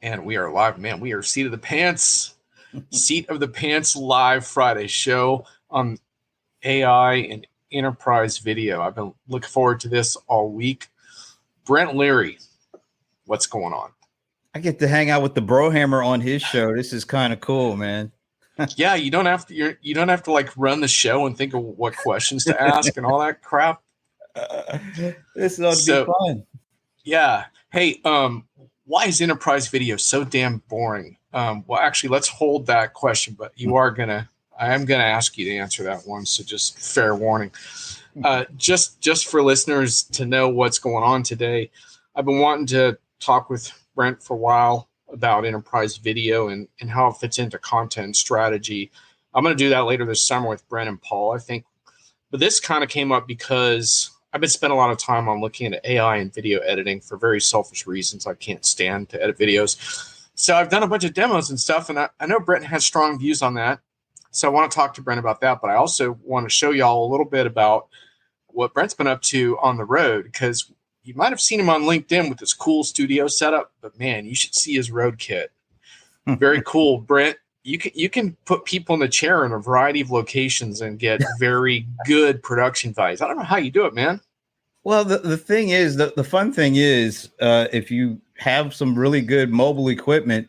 And we are live, man. We are Seat of the Pants live Friday show on AI and enterprise video. I've been looking forward to this all week. Brent Leary, what's going on? I get to hang out with the Brohammer on his show. This is kind of cool, man. Yeah, you don't have to like run the show and think of what questions to ask and all that crap. This ought to be fun. Yeah. Hey, why is enterprise video so damn boring? Well, actually, let's hold that question, but I am gonna ask you to answer that one. So just fair warning. Just for listeners to know what's going on today, I've been wanting to talk with Brent for a while about enterprise video and how it fits into content strategy. I'm going to do that later this summer with Brent and Paul, I think. But this kind of came up because I've been spending a lot of time on looking at AI and video editing for very selfish reasons. I can't stand to edit videos. So I've done a bunch of demos and stuff, and I know Brent has strong views on that. So I want to talk to Brent about that, but I also want to show y'all a little bit about what Brent's been up to on the road, because you might have seen him on LinkedIn with this cool studio setup, but man, you should see his road kit. Very cool. Brent, you can put people in the chair in a variety of locations and get very good production values. I don't know how you do it, man. Well, the thing is, the fun thing is, if you have some really good mobile equipment,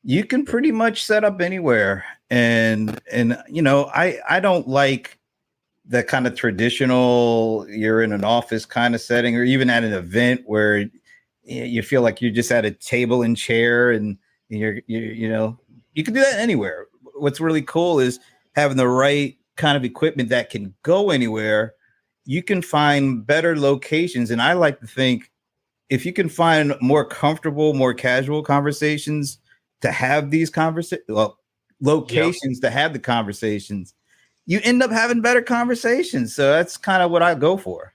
you can pretty much set up anywhere. And you know, I don't like the kind of traditional, you're in an office kind of setting, or even at an event where you feel like you're just at a table and chair, and you know, you can do that anywhere. What's really cool is having the right kind of equipment that can go anywhere. You can find better locations. And I like to think if you can find more comfortable, more casual conversations to have these locations to have the conversations, you end up having better conversations. So that's kind of what I go for.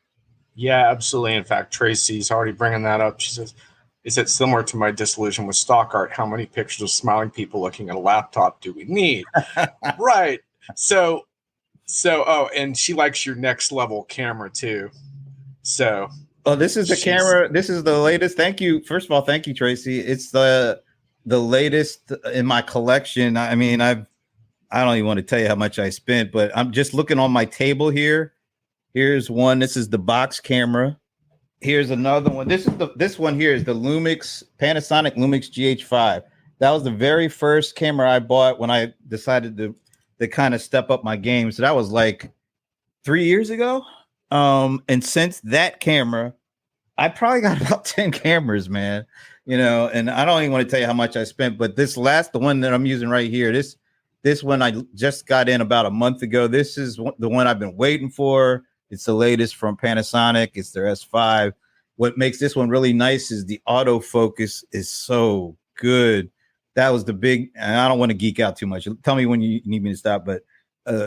Yeah, absolutely. In fact, Tracy's already bringing that up. She says, is it similar to my disillusion with stock art? How many pictures of smiling people looking at a laptop do we need? Right. So, and she likes your next level camera too. So, this is the camera. This is the latest. Thank you. First of all, thank you, Tracy. It's the latest in my collection. I mean, I don't even want to tell you how much I spent, but I'm just looking on my table here. Here's one. This is the box camera. Here's another one. This one here is the Panasonic Lumix GH5. That was the very first camera I bought when I decided to kind of step up my game. So that was like 3 years ago. And since that camera, I probably got about 10 cameras, man. You know, and I don't even want to tell you how much I spent, but the one that I'm using right here, this one I just got in about a month ago. This is the one I've been waiting for. It's the latest from Panasonic. It's their S5. What makes this one really nice is the autofocus is so good. That was the big, and I don't want to geek out too much. Tell me when you need me to stop, but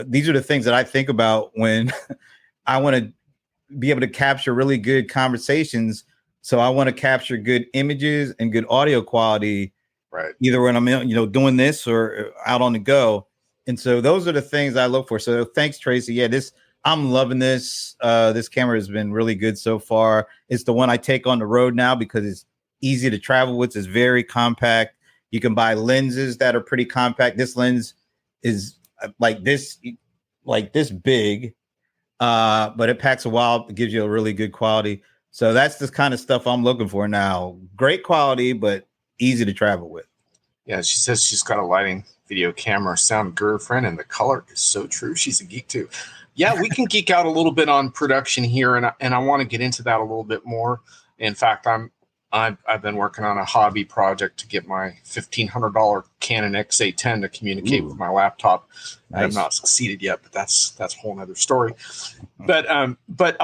these are the things that I think about when I want to be able to capture really good conversations. So I want to capture good images and good audio quality, right? Either when I'm, doing this or out on the go. And so those are the things I look for. So thanks, Tracy. Yeah, I'm loving this. This camera has been really good so far. It's the one I take on the road now because it's easy to travel with. It's very compact. You can buy lenses that are pretty compact. This lens is like this big, but it packs a while. It gives you a really good quality. So that's the kind of stuff I'm looking for now. Great quality, but easy to travel with. Yeah, she says she's got a lighting video camera sound girlfriend, and the color is so true. She's a geek too. Yeah, we can geek out a little bit on production here, and I want to get into that a little bit more. In fact, I've been working on a hobby project to get my $1,500 Canon X810 to communicate with my laptop. Nice. I've not succeeded yet, but that's a whole nother story. But I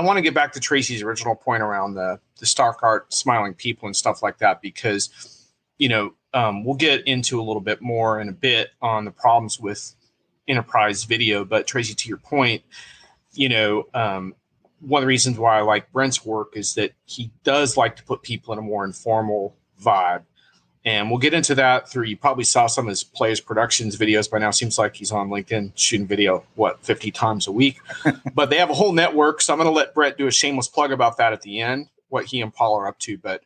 want to get back to Tracy's original point around the stock art, smiling people, and stuff like that, because we'll get into a little bit more in a bit on the problems with enterprise video. But Tracy, to your point, one of the reasons why I like Brent's work is that he does like to put people in a more informal vibe. And we'll get into that through, you probably saw some of his Playaz Productions videos by now. Seems like he's on LinkedIn shooting video, 50 times a week. But they have a whole network. So I'm going to let Brent do a shameless plug about that at the end, what he and Paul are up to. But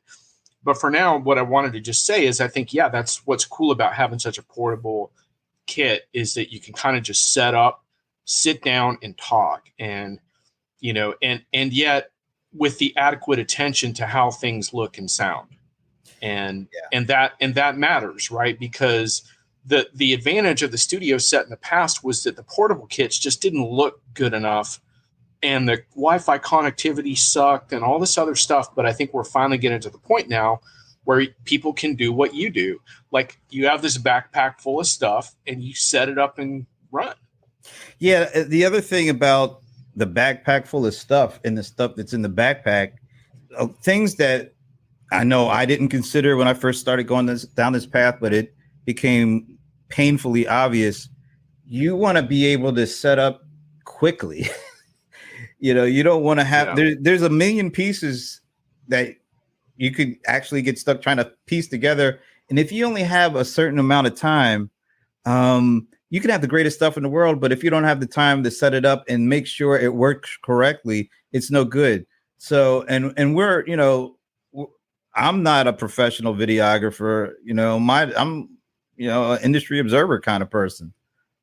But for now, what I wanted to just say is I think, yeah, that's what's cool about having such a portable kit is that you can kind of just set up, sit down and talk. And, and yet with the adequate attention to how things look and sound. And that matters, right? Because the advantage of the studio set in the past was that the portable kits just didn't look good enough, and the Wi-Fi connectivity sucked and all this other stuff. But I think we're finally getting to the point now where people can do what you do. Like you have this backpack full of stuff and you set it up and run. Yeah. The other thing about the backpack full of stuff and the stuff that's in the backpack, things that I know I didn't consider when I first started going down this path, but it became painfully obvious. You want to be able to set up quickly. You don't want to have, there's a million pieces that you could actually get stuck trying to piece together. And if you only have a certain amount of time, you can have the greatest stuff in the world, but if you don't have the time to set it up and make sure it works correctly, it's no good. So, and we're, I'm not a professional videographer, I'm, an industry observer kind of person.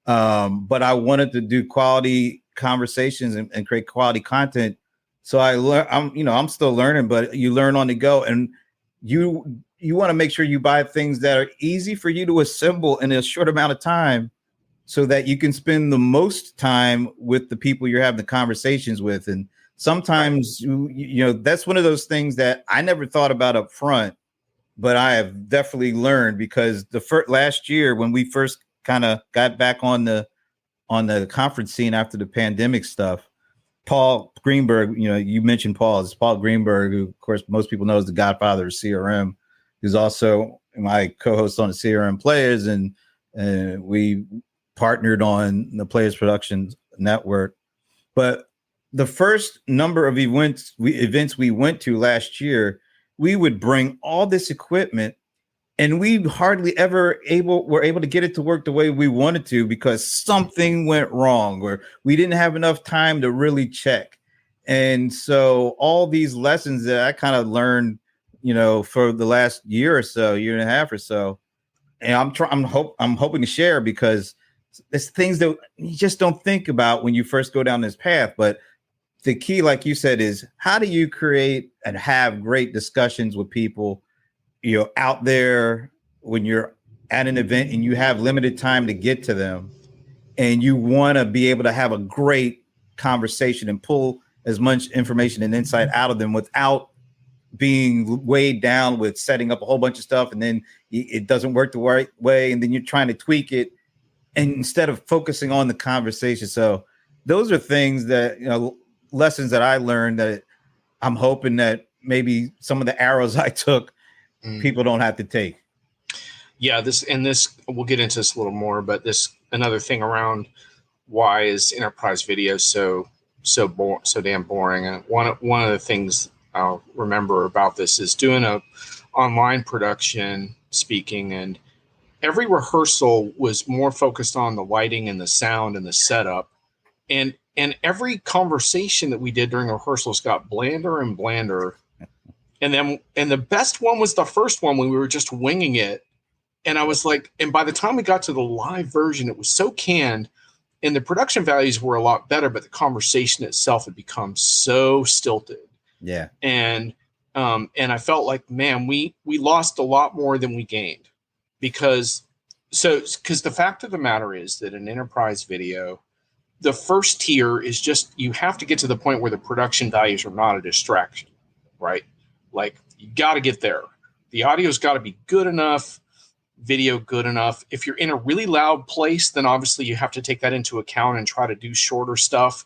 But I wanted to do quality conversations and create quality content. So I'm still learning, but you learn on the go, and you want to make sure you buy things that are easy for you to assemble in a short amount of time so that you can spend the most time with the people you're having the conversations with. And sometimes, that's one of those things that I never thought about up front, but I have definitely learned, because last year when we first kind of got back on the conference scene after the pandemic stuff, Paul Greenberg, you mentioned Paul. It's Paul Greenberg, who of course most people know is the godfather of CRM, who's also my co-host on the CRM Playaz, and we partnered on the Playaz Production Network. But the first number of events we went to last year, we would bring all this equipment, and we hardly ever were able to get it to work the way we wanted to, because something went wrong or we didn't have enough time to really check. And so all these lessons that I kind of learned, for the last year and a half or so, and I'm hoping to share, because it's things that you just don't think about when you first go down this path. But the key, like you said, is how do you create and have great discussions with people out there when you're at an event and you have limited time to get to them, and you want to be able to have a great conversation and pull as much information and insight out of them without being weighed down with setting up a whole bunch of stuff, and then it doesn't work the right way, and then you're trying to tweak it, and instead of focusing on the conversation. So those are things that, lessons that I learned, that I'm hoping that maybe some of the arrows I took, people don't have to take. Yeah, this we'll get into this a little more, but another thing around why is enterprise video so damn boring. And one of the things I'll remember about this is doing a online production, speaking, and every rehearsal was more focused on the lighting and the sound and the setup, and every conversation that we did during rehearsals got blander and blander. And the best one was the first one when we were just winging it. And I was like, and by the time we got to the live version, it was so canned, and the production values were a lot better, but the conversation itself had become so stilted. Yeah. And I felt like, man, we lost a lot more than we gained, because the fact of the matter is that in enterprise video, the first tier is just, you have to get to the point where the production values are not a distraction, right? Like, you got to get there. The audio's got to be good enough, video good enough. If you're in a really loud place, then obviously you have to take that into account and try to do shorter stuff.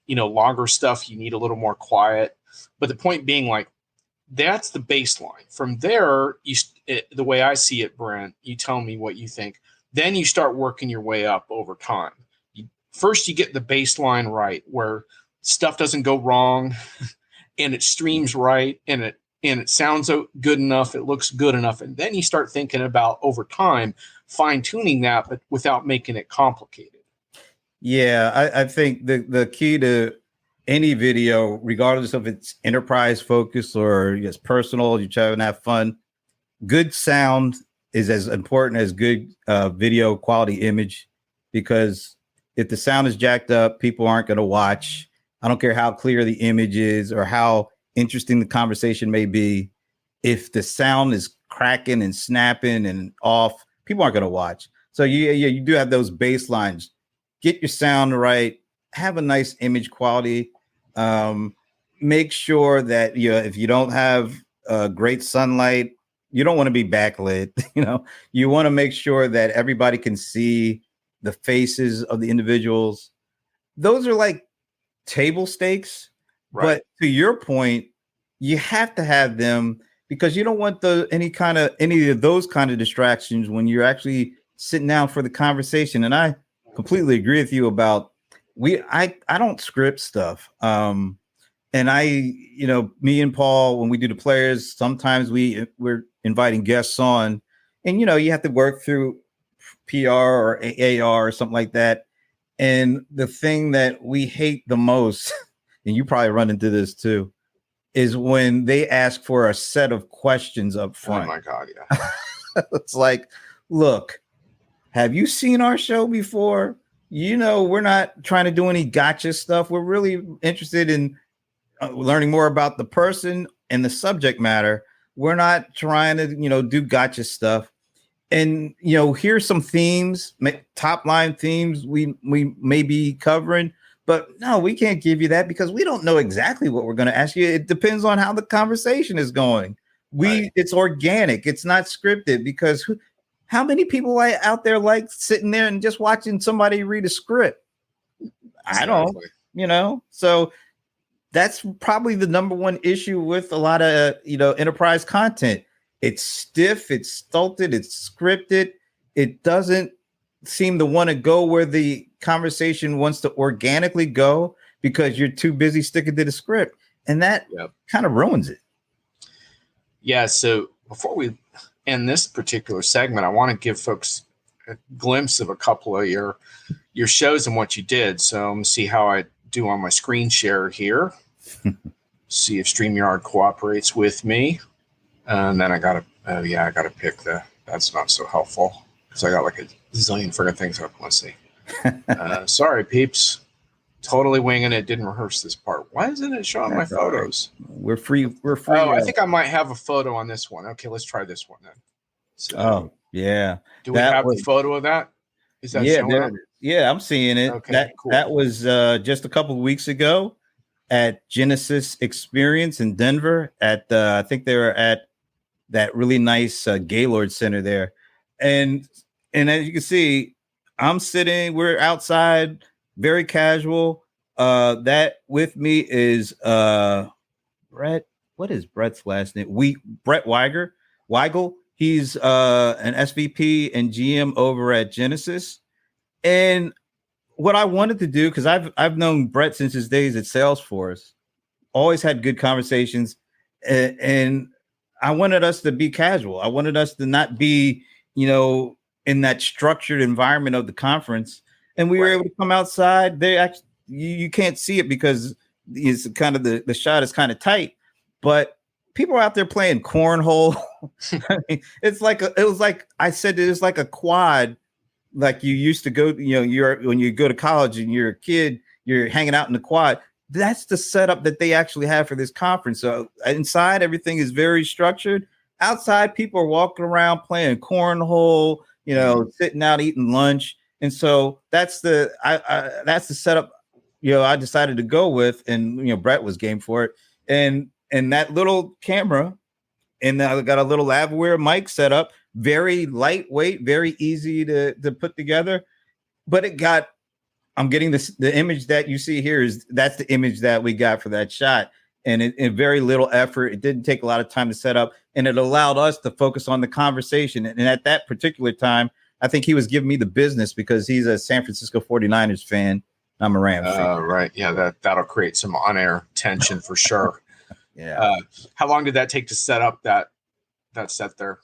Longer stuff, you need a little more quiet. But the point being, like, that's the baseline. From there, the way I see it, Brent, you tell me what you think. Then you start working your way up over time. First, you get the baseline right, where stuff doesn't go wrong, and it streams right, and it sounds good enough, it looks good enough, and then you start thinking about, over time, fine-tuning that, but without making it complicated. Yeah, I think the key to any video, regardless of its enterprise focus or it's personal, you're trying to have fun. Good sound is as important as good video quality image, because if the sound is jacked up, people aren't going to watch. I don't care how clear the image is or how interesting the conversation may be. If the sound is cracking and snapping and off, people aren't going to watch. So you do have those baselines. Get your sound right. Have a nice image quality. Make sure that if you don't have great sunlight, you don't want to be backlit. You want to make sure that everybody can see the faces of the individuals. Those are like table stakes, right? But to your point, you have to have them, because you don't want any of those kind of distractions when you're actually sitting down for the conversation. And I completely agree with you about I don't script stuff. And me and Paul, when we do the Players, sometimes we're inviting guests on, and you have to work through PR or AR or something like that. And the thing that we hate the most, and you probably run into this too, is when they ask for a set of questions up front. Oh my God, yeah. It's like, look, have you seen our show before? We're not trying to do any gotcha stuff. We're really interested in learning more about the person and the subject matter. We're not trying to, do gotcha stuff. And, here's some themes, top line themes we may be covering. But no, we can't give you that because we don't know exactly what we're going to ask you. It depends on how the conversation is going. It's organic. It's not scripted, because how many people out there like sitting there and just watching somebody read a script? Exactly. I don't, so that's probably the number one issue with a lot of, enterprise content. It's stiff, it's stulted, it's scripted. It doesn't seem to want to go where the conversation wants to organically go, because you're too busy sticking to the script. And that kind of ruins it. Yeah. So before we end this particular segment, I want to give folks a glimpse of a couple of your shows and what you did. So I'm going to see how I do on my screen share here. See if StreamYard cooperates with me. And then I got to pick that's not so helpful because I got like a zillion friggin' things up. Let's see. Sorry, peeps. Totally winging it. Didn't rehearse this part. Why isn't it showing my photos? Right. We're free. Oh, I think I might have a photo on this one. Okay, let's try this one then. So, yeah. Do we have the photo of that? Is that showing up? Yeah, I'm seeing it. Okay, cool. That was just a couple of weeks ago at Genesis Experience in Denver. I think they were at that really nice Gaylord Center there. And as you can see, we're outside, very casual. That with me is Brett. What is Brett's last name? Brett Weigel. He's an SVP and GM over at Genesis. And what I wanted to do, because I've known Brett since his days at Salesforce, always had good conversations, and I wanted us to be casual. I wanted us to not be, in that structured environment of the conference. And we were able to come outside. They actually, you can't see it because it's kind of the shot is kind of tight, but people are out there playing cornhole. I mean, it was like I said, it was like a quad, like you used to go, when you go to college and you're a kid, you're hanging out in the quad. That's the setup that they actually have for this conference. So inside, everything is very structured. Outside, people are walking around playing cornhole, sitting out eating lunch. And so that's the setup, I decided to go with, and Brett was game for it. And that little camera, and I got a little lavalier mic set up, very lightweight, very easy to put together. But I'm getting the image that you see here that's the image that we got for that shot. And it very little effort. It didn't take a lot of time to set up, and it allowed us to focus on the conversation. And at that particular time, I think he was giving me the business because he's a San Francisco 49ers fan. I'm a Rams fan. Right. Yeah, that'll create some on-air tension for sure. Yeah. How long did that take to set up that set there?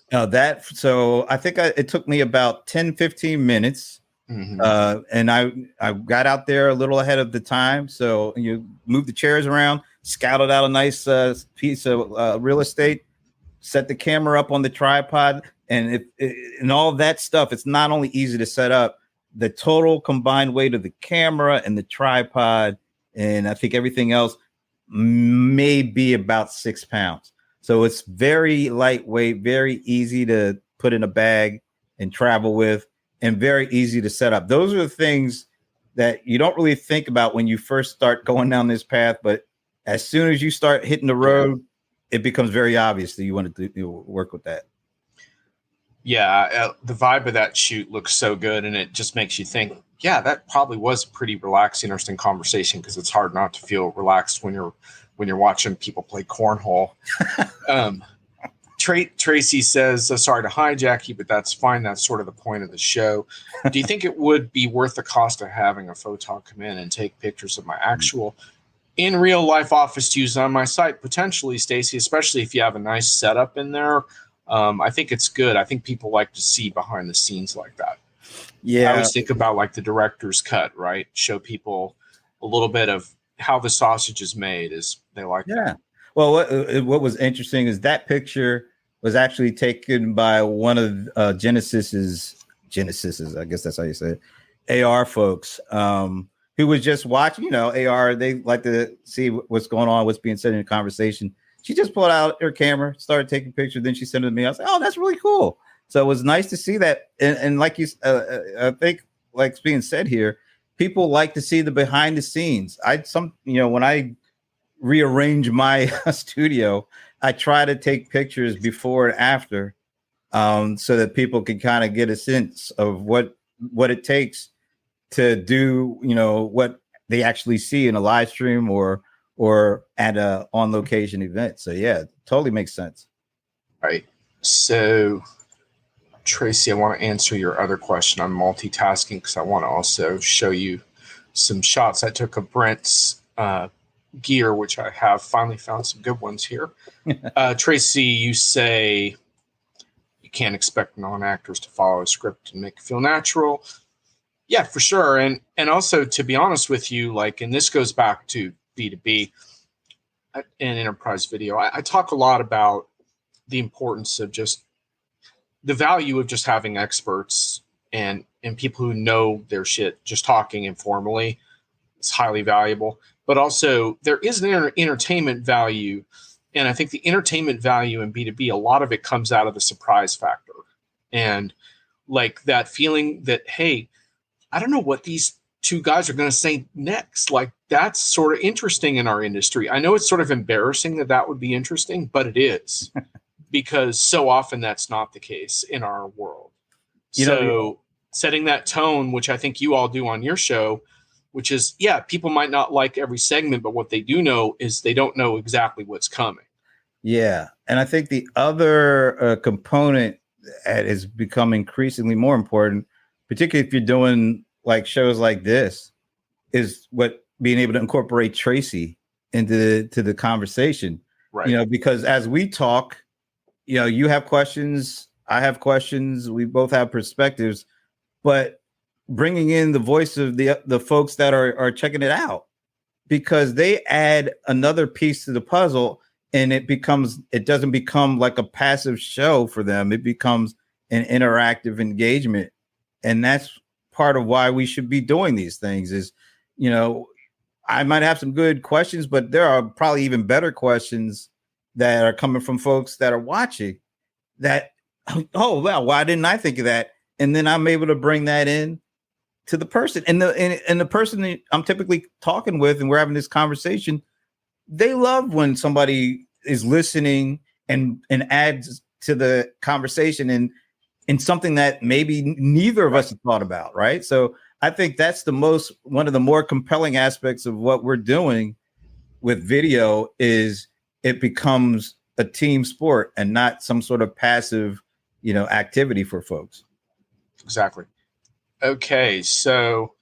So I think it took me about 10, 15 minutes. And I got out there a little ahead of the time. So you move the chairs around, scouted out a nice piece of real estate, set the camera up on the tripod, and and all that stuff. It's not only easy to set up, the total combined weight of the camera and the tripod, and I think everything else may be about 6 pounds. So it's very lightweight, very easy to put in a bag and travel with, and very easy to set up. Those are the things that you don't really think about when you first start going down this path, but as soon as you start hitting the road, it becomes very obvious that you want to work with that. Yeah, the vibe of that shoot looks so good, and it just makes you think, yeah, that probably was a pretty relaxed, interesting conversation, because it's hard not to feel relaxed when you're watching people play cornhole. Tracy says, sorry to hijack you, but that's fine. That's sort of the point of the show. Do you think it would be worth the cost of having a photog come in and take pictures of my actual in real life office to use on my site? Potentially, Stacy, especially if you have a nice setup in there. I think it's good. I think people like to see behind the scenes like that. Yeah. I always think about like the director's cut, right? Show people a little bit of how the sausage is made. They like that. Well, what was interesting is that picture was actually taken by one of Genesis's, I guess that's how you say it, AR folks, who was just watching, AR, they like to see what's going on, what's being said in the conversation. She just pulled out her camera, started taking pictures, then she sent it to me. I was like, oh, that's really cool. So it was nice to see that. And like you, I think, like being said here, people like to see the behind the scenes. When I rearrange my studio, I try to take pictures before and after, so that people can kind of get a sense of what it takes to do, what they actually see in a live stream or at a on location event. So yeah, it totally makes sense. All right. So Tracy, I want to answer your other question. I'm multitasking because I want to also show you some shots I took of Brent's gear, which I have finally found some good ones here. Tracy, you say you can't expect non-actors to follow a script and make it feel natural. Yeah, for sure. And also, to be honest with you, like, and this goes back to B2B and enterprise video, I talk a lot about the importance of just the value of just having experts and people who know their shit, just talking informally. It's highly valuable. But also, there is an entertainment value. And I think the entertainment value in B2B, a lot of it comes out of the surprise factor. And like that feeling that, hey, I don't know what these two guys are going to say next. Like, that's sort of interesting in our industry. I know it's sort of embarrassing that would be interesting, but it is. Because so often that's not the case in our world. So setting that tone, which I think you all do on your show, which is, yeah, people might not like every segment, but what they do know is they don't know exactly what's coming. Yeah. And I think the other component that is becoming increasingly more important, particularly if you're doing like shows like this, is being able to incorporate Tracy into the conversation. Right. Because as we talk, you have questions, I have questions, we both have perspectives, but bringing in the voice of the folks that are checking it out, because they add another piece to the puzzle, and it doesn't become like a passive show for them. It becomes an interactive engagement. And that's part of why we should be doing these things is, I might have some good questions, but there are probably even better questions that are coming from folks that are watching that, oh, well, why didn't I think of that? And then I'm able to bring that in to the person. And the person that I'm typically talking with, and we're having this conversation, they love when somebody is listening and adds to the conversation and something that maybe neither of us have thought about, right? So I think that's one of the more compelling aspects of what we're doing with video is it becomes a team sport and not some sort of passive, activity for folks. Exactly. Okay, so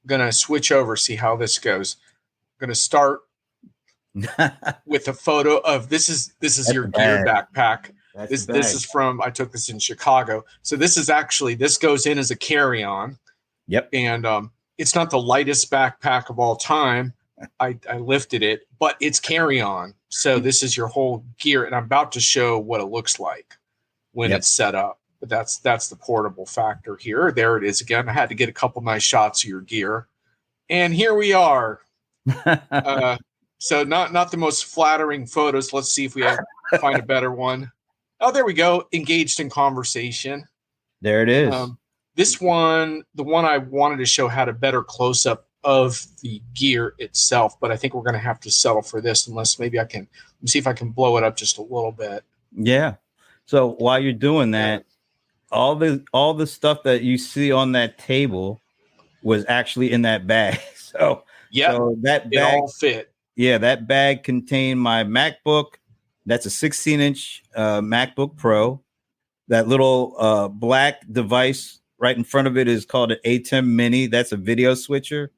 I'm going to switch over, see how this goes. I'm going to start with a photo of this is your gear backpack. This is from, I took this in Chicago. So this goes in as a carry-on. Yep. And it's not the lightest backpack of all time. I lifted it, but it's carry-on. So this is your whole gear, and I'm about to show what it looks like when Yep. it's set up. But that's the portable factor here. There it is again. I had to get a couple nice shots of your gear, and here we are. So not the most flattering photos. Let's see if we find a better one. Oh, there we go. Engaged in conversation. There it is. This one, the one I wanted to show, had a better close-up of the gear itself, but I think we're going to have to settle for this unless maybe I can, let me see if I can blow it up just a little bit. Yeah. So while you're doing that, all the stuff that you see on that table was actually in that bag. So that bag all fit. Yeah, that bag contained my MacBook. That's a 16-inch MacBook Pro. That little black device right in front of it is called an ATEM Mini. That's a video switcher.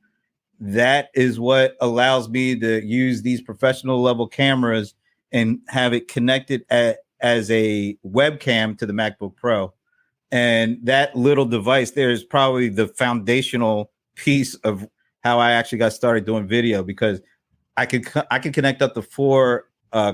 That is what allows me to use these professional level cameras and have it connected as a webcam to the MacBook Pro. And that little device there is probably the foundational piece of how I actually got started doing video, because I can connect up to 4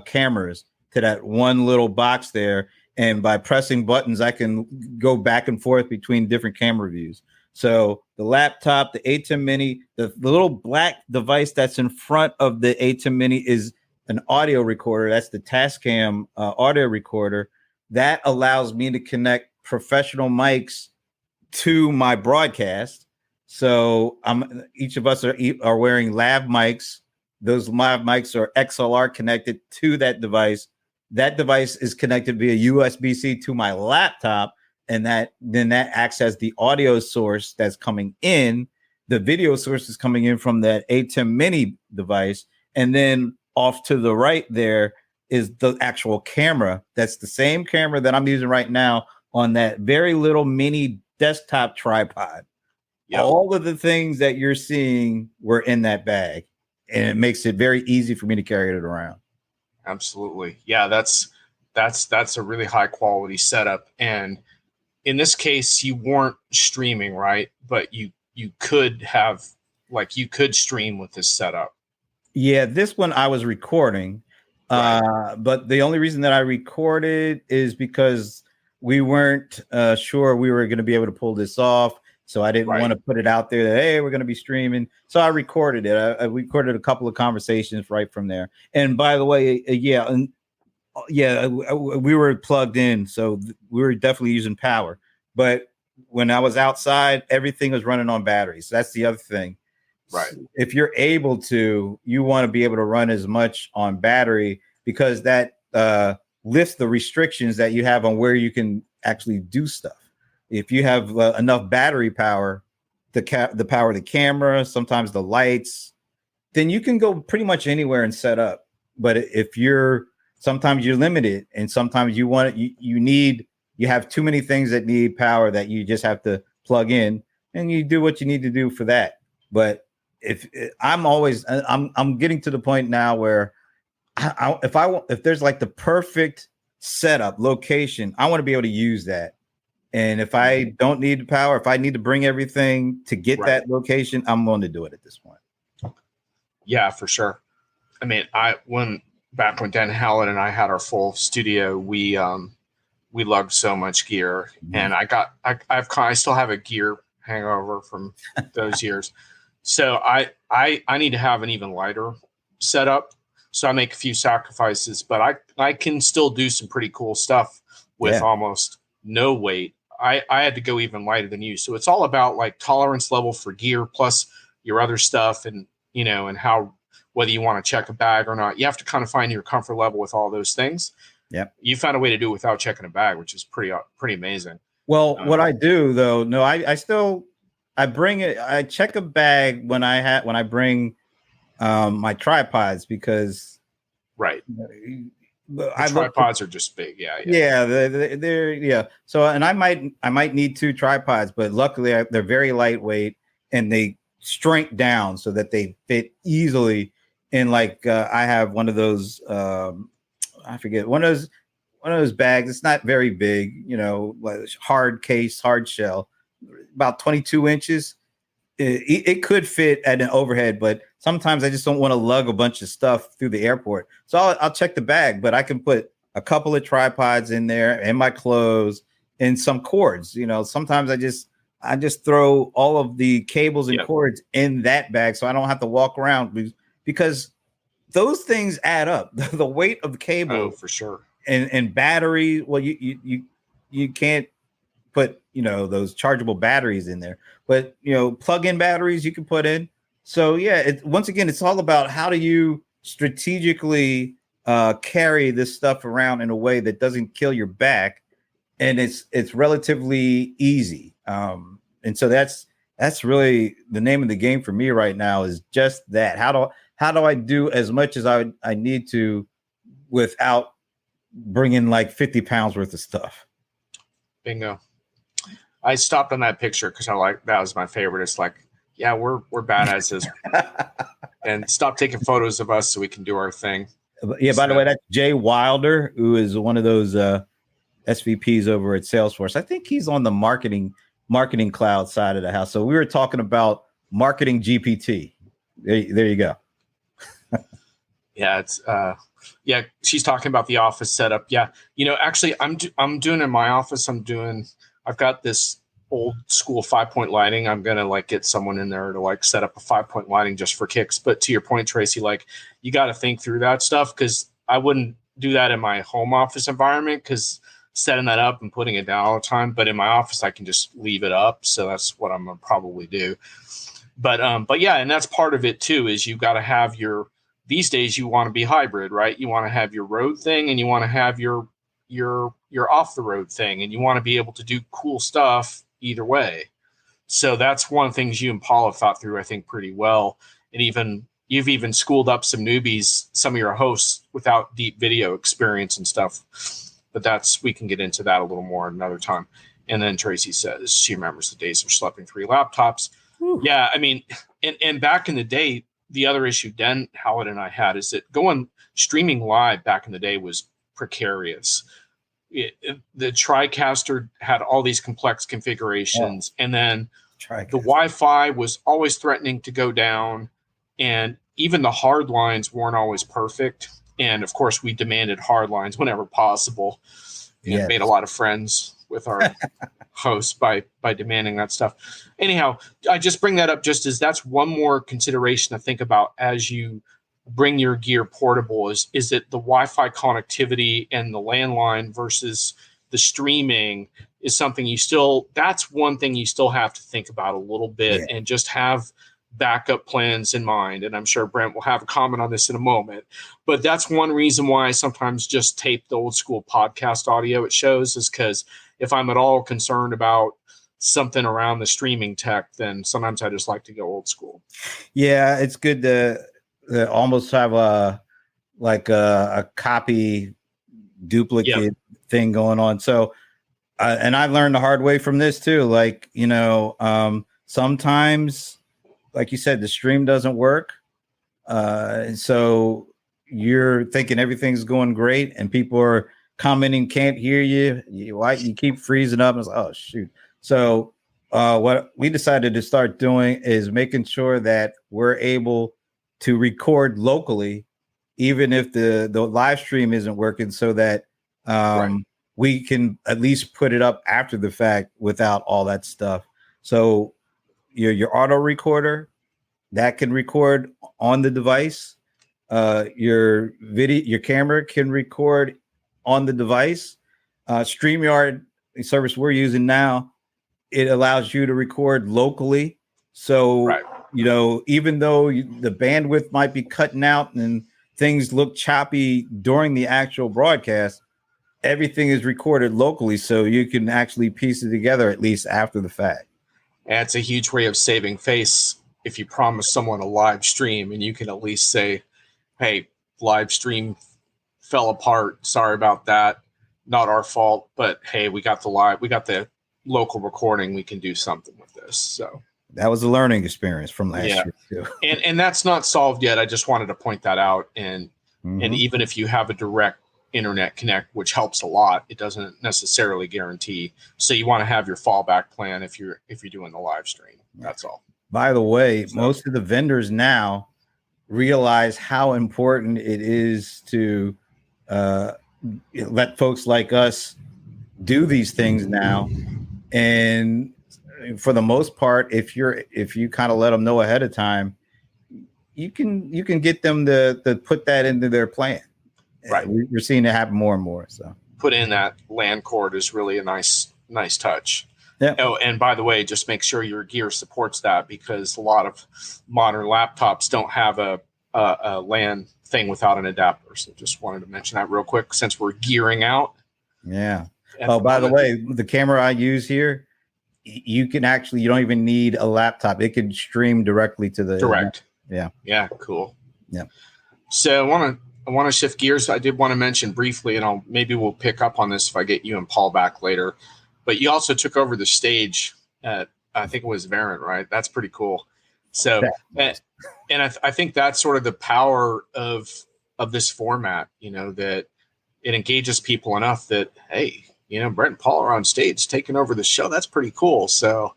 cameras to that one little box there, and by pressing buttons, I can go back and forth between different camera views. So the laptop, the ATEM Mini, the little black device that's in front of the ATEM Mini is an audio recorder. That's the Tascam audio recorder that allows me to connect professional mics to my broadcast. So each of us are wearing lav mics. Those lav mics are XLR connected to that device. That device is connected via USB-C to my laptop, and that acts as the audio source that's coming in. The video source is coming in from that ATEM Mini device, and then off to the right there is the actual camera. That's the same camera that I'm using right now on that very little mini desktop tripod. Yep. All of the things that you're seeing were in that bag, and it makes it very easy for me to carry it around. Absolutely. Yeah, that's a really high quality setup. And in this case, you weren't streaming, right? But you could have, like, you could stream with this setup. Yeah, this one I was recording. Right. But the only reason that I recorded is because we weren't sure we were going to be able to pull this off. So I didn't want to put it out there that, hey, we're going to be streaming. So I recorded it. I recorded a couple of conversations right from there. And by the way, we were plugged in. So we were definitely using power. But when I was outside, everything was running on batteries. So that's the other thing. Right. So if you're able to, you want to be able to run as much on battery, because that lifts the restrictions that you have on where you can actually do stuff. If you have enough battery power, the power of the camera, sometimes the lights, then you can go pretty much anywhere and set up. But if sometimes you're limited, and sometimes you have too many things that need power that you just have to plug in, and you do what you need to do for that. But I'm getting to the point now where if there's like the perfect setup location, I want to be able to use that. And if I don't need the power, if I need to bring everything to get that location, I'm going to do it at this point. Yeah, for sure. I mean, back when Dan Hallett and I had our full studio, we lugged so much gear, and I still have a gear hangover from those years. So I need to have an even lighter setup. So I make a few sacrifices, but I can still do some pretty cool stuff with almost no weight. I had to go even lighter than you. So it's all about like tolerance level for gear plus your other stuff, and and how, whether you want to check a bag or not. You have to kind of find your comfort level with all those things. Yeah. You found a way to do it without checking a bag, which is pretty amazing. Well, what I do though, no, I bring it. I check a bag when I bring my tripods, because tripods are just big. They're So, and I might need 2 tripods, but luckily they're very lightweight and they shrink down so that they fit easily. And like I have one of those, I forget, one of those bags. It's not very big, like hard case, hard shell, about 22 inches. it could fit at an overhead, but sometimes I just don't want to lug a bunch of stuff through the airport. So I'll check the bag, but I can put a couple of tripods in there and my clothes and some cords. Sometimes I just throw all of the cables and cords in that bag, so I don't have to walk around, because those things add up. The weight of the cable, for sure, and battery. Well, you can't put those chargeable batteries in there, but plug-in batteries you can put in. So once again, it's all about how do you strategically carry this stuff around in a way that doesn't kill your back, and it's relatively easy. And so that's really the name of the game for me right now, is just that. How do I do as much as I need to without bringing like 50 pounds worth of stuff? Bingo. I stopped on that picture because that was my favorite. It's like, yeah, we're badasses, and stop taking photos of us so we can do our thing. Yeah. By the way, that's Jay Wilder, who is one of those SVPs over at Salesforce. I think he's on the marketing cloud side of the house. So we were talking about marketing GPT. There you go. Yeah, it's she's talking about the office setup. Yeah, actually, I'm doing in my office. I've got this old school 5-point lighting. I'm gonna get someone in there to set up a 5-point lighting just for kicks. But to your point, Tracy, you got to think through that stuff, because I wouldn't do that in my home office environment, because setting that up and putting it down all the time. But in my office, I can just leave it up. So that's what I'm gonna probably do. But yeah, and that's part of it too, is you got to have these days you want to be hybrid, right? You want to have your road thing, and you want to have your off the road thing, and you want to be able to do cool stuff either way. So that's one of the things you and Paul have thought through, I think, pretty well. And you've even schooled up some newbies, some of your hosts, without deep video experience and stuff. But we can get into that a little more another time. And then Tracy says she remembers the days of schlepping 3 laptops. Whew. Yeah, I mean, and back in the day, the other issue Den Howard and I had is that streaming live back in the day was precarious. The TriCaster had all these complex configurations, and then the Wi-Fi was always threatening to go down, and even the hard lines weren't always perfect. And of course, we demanded hard lines whenever possible, and made a lot of friends with our hosts by demanding that stuff. Anyhow, I just bring that up just as that's one more consideration to think about as you bring your gear portable. Is it the Wi-Fi connectivity and the landline versus the streaming is something that's one thing you still have to think about a little bit, and just have backup plans in mind. And I'm sure Brent will have a comment on this in a moment, but that's one reason why I sometimes just tape the old school podcast audio at shows, is because if I'm at all concerned about something around the streaming tech, then sometimes I just like to go old school. Yeah, it's good to almost have a copy duplicate thing going on. So, and I learned the hard way from this too. Sometimes, like you said, the stream doesn't work. So you're thinking everything's going great, and people are commenting, can't hear you. You keep freezing up. And it's like, oh shoot. So what we decided to start doing is making sure that we're able to record locally, even if the live stream isn't working, so that we can at least put it up after the fact without all that stuff. So your auto recorder that can record on the device, your camera can record on the device. StreamYard, the service we're using now, it allows you to record locally. So, even though the bandwidth might be cutting out and things look choppy during the actual broadcast, everything is recorded locally, so you can actually piece it together at least after the fact. And it's a huge way of saving face if you promise someone a live stream, and you can at least say, hey, live stream fell apart. Sorry about that. Not our fault, but hey, we got the local recording. We can do something with this. So that was a learning experience from last year too. And that's not solved yet. I just wanted to point that out. And even if you have a direct internet connect, which helps a lot, it doesn't necessarily guarantee. So you want to have your fallback plan if you're doing the live stream. That's all. By the way, So, most of the vendors now realize how important it is to uh, let folks like us do these things now. And for the most part, if you kind of let them know ahead of time, you can get them to put that into their plan. right. We're seeing it happen more and more. So Put in that LAN cord is really a nice touch. yeah. Oh, and by the way, just make sure your gear supports that, because a lot of modern laptops don't have a LAN thing without an adapter. So just wanted to mention that real quick since we're gearing out. Yeah. Oh, by the way, the camera I use here, you can actually, you don't even need a laptop. It can stream directly to the direct. Yeah. Yeah. Cool. Yeah. So I want to shift gears. I did want to mention briefly, and maybe we'll pick up on this if I get you and Paul back later. But you also took over the stage at, I think it was Variant, right? That's pretty cool. So, and I think that's sort of the power of this format. That it engages people enough that, hey, Brent and Paul are on stage taking over the show. That's pretty cool. So,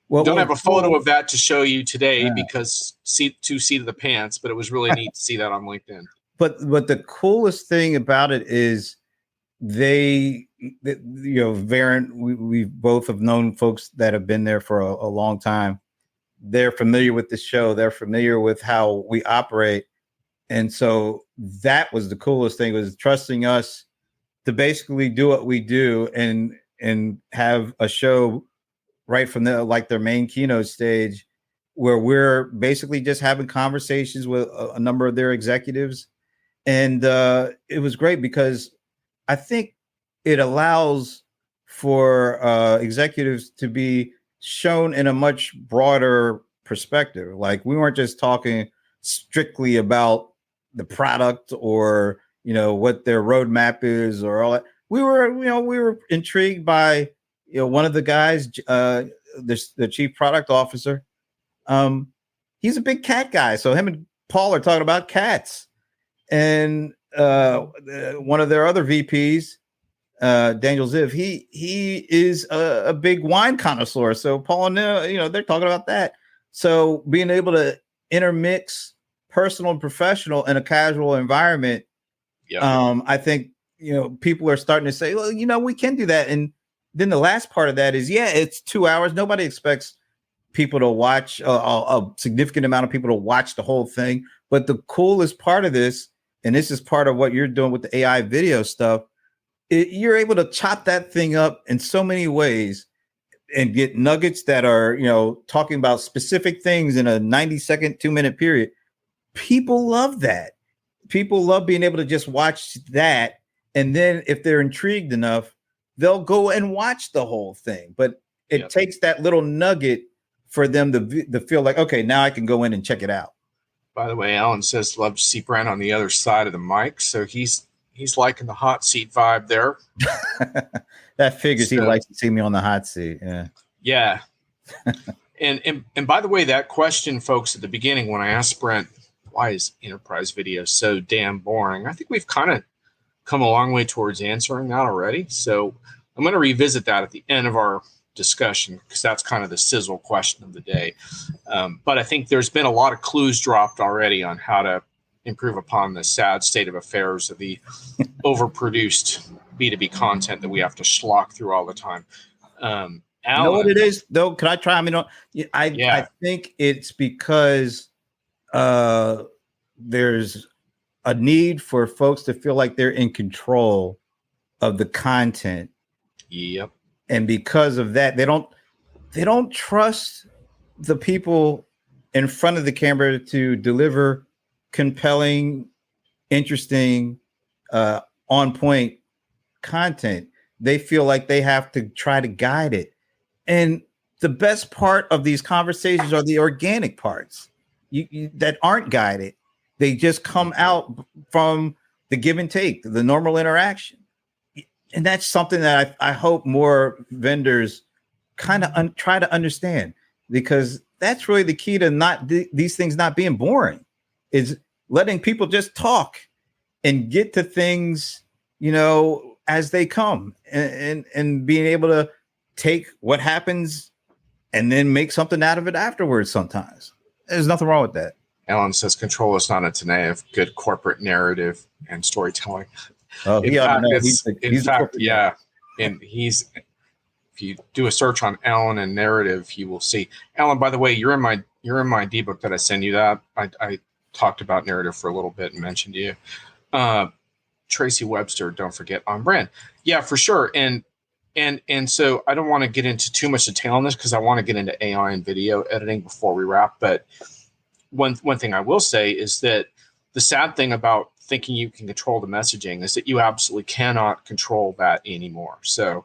don't have a photo of that to show you today because two seat of the pants, but it was really neat to see that on LinkedIn. But the coolest thing about it is Variant, we both have known folks that have been there for a long time. They're familiar with the show. They're familiar with how we operate. And so that was the coolest thing, was trusting us to basically do what we do and have a show right from their main keynote stage, where we're basically just having conversations with a number of their executives. And it was great because I think it allows for executives to be shown in a much broader perspective. Like, we weren't just talking strictly about the product or what their roadmap is or all that. We were intrigued by one of the guys, the chief product officer. He's a big cat guy, so him and Paul are talking about cats. And one of their other VPs, Daniel Ziv, he is a big wine connoisseur. So Paul and they're talking about that. So being able to intermix personal and professional in a casual environment, I think people are starting to say, well, we can do that. And then the last part of that is, it's 2 hours. Nobody expects people to watch a significant amount of people to watch the whole thing. But the coolest part of this, and this is part of what you're doing with the AI video stuff, you're able to chop that thing up in so many ways and get nuggets that are, talking about specific things in a 90-second, 2-minute period. People love that. People love being able to just watch that. And then if they're intrigued enough, they'll go and watch the whole thing. But it takes that little nugget for them to feel like, okay, now I can go in and check it out. By the way, Alan says love to see Brent on the other side of the mic. So he's liking the hot seat vibe there. That figures. He likes to see me on the hot seat. Yeah. And by the way, that question, folks, at the beginning, when I asked Brent, why is enterprise video so damn boring? I think we've kind of come a long way towards answering that already. So I'm going to revisit that at the end of our discussion, because that's kind of the sizzle question of the day. But I think there's been a lot of clues dropped already on how to improve upon the sad state of affairs of the overproduced B2B content that we have to schlock through all the time. Alan, you know what it is, though? Can I try? I think it's because there's a need for folks to feel like they're in control of the content. Yep. And because of that, they don't trust the people in front of the camera to deliver compelling, interesting, on point content. They feel like they have to try to guide it. And the best part of these conversations are the organic parts that aren't guided. They just come out from the give and take, the normal interaction. And that's something that I hope more vendors kind of try to understand, because that's really the key to these things not being boring, is letting people just talk and get to things, as they come, and being able to take what happens and then make something out of it afterwards. Sometimes there's nothing wrong with that. Alan says control is not a tenay of good corporate narrative and storytelling. Oh, In fact, yeah. And if you do a search on Alan and narrative, you will see. Alan, by the way, you're in my D-book that I send you that. I talked about narrative for a little bit and mentioned you. Tracy Webster, don't forget, on brand. Yeah, for sure. And so I don't want to get into too much detail on this because I want to get into AI and video editing before we wrap. But one thing I will say is that the sad thing about thinking you can control the messaging is that you absolutely cannot control that anymore. So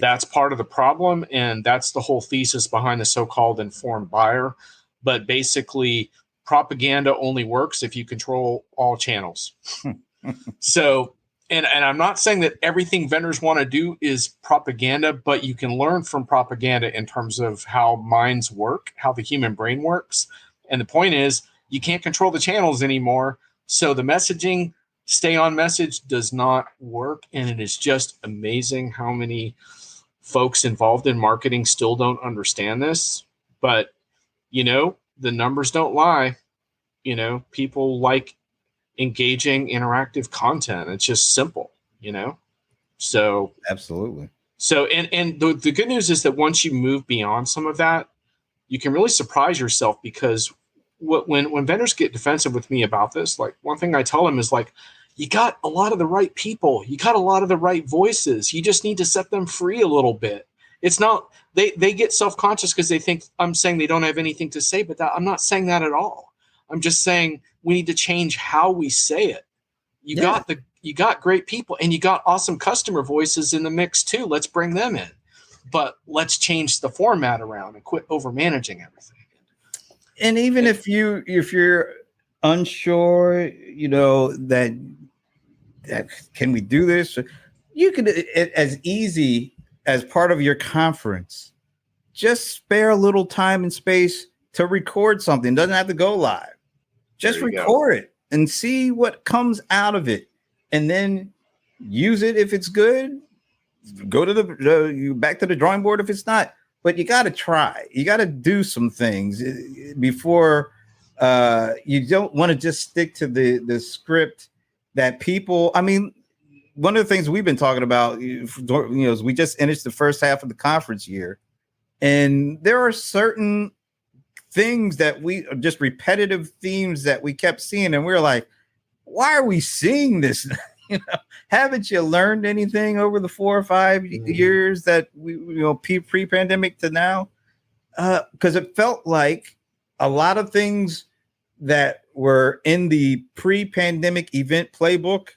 that's part of the problem. And that's the whole thesis behind the so-called informed buyer. But basically, propaganda only works if you control all channels. So, and I'm not saying that everything vendors want to do is propaganda, but you can learn from propaganda in terms of how minds work, how the human brain works. And the point is, you can't control the channels anymore. So the messaging, stay on message, does not work. And it is just amazing how many folks involved in marketing still don't understand this. But, the numbers don't lie. People like engaging interactive content. It's just simple, So absolutely. So and the good news is that once you move beyond some of that, you can really surprise yourself, because when vendors get defensive with me about this, like, one thing I tell them is, like, you got a lot of the right people, you got a lot of the right voices, you just need to set them free a little bit. It's not they get self-conscious because they think I'm saying they don't have anything to say, but I'm not saying that at all. I'm just saying we need to change how we say it. You got great people, and you got awesome customer voices in the mix too. Let's bring them in, but let's change the format around and quit over managing everything. And even if you're unsure, that can we do this? You can, as easy as part of your conference, just spare a little time and space to record something. It doesn't have to go live. Just record it and see what comes out of it, and then use it if it's good. Go to back to the drawing board if it's not. But you got to try. You got to do some things before you don't want to just stick to the script that people. I mean, one of the things we've been talking about, is we just finished the first half of the conference year, and there are certain things that we are just repetitive themes that we kept seeing, and we were like, why are we seeing this? Haven't you learned anything over the 4 or 5 years that we, pre-pandemic to now? Because it felt like a lot of things that were in the pre-pandemic event playbook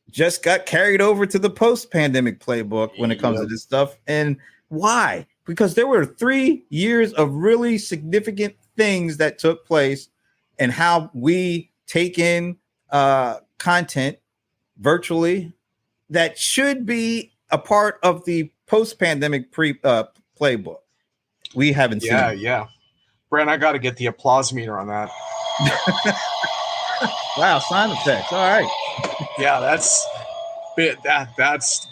just got carried over to the post-pandemic playbook when it comes to this stuff. And why? Because there were 3 years of really significant things that took place, and how we take in content virtually that should be a part of the post-pandemic playbook. We haven't seen it. Yeah. Brent, I got to get the applause meter on that. Wow, sound effects. All right. Yeah, that's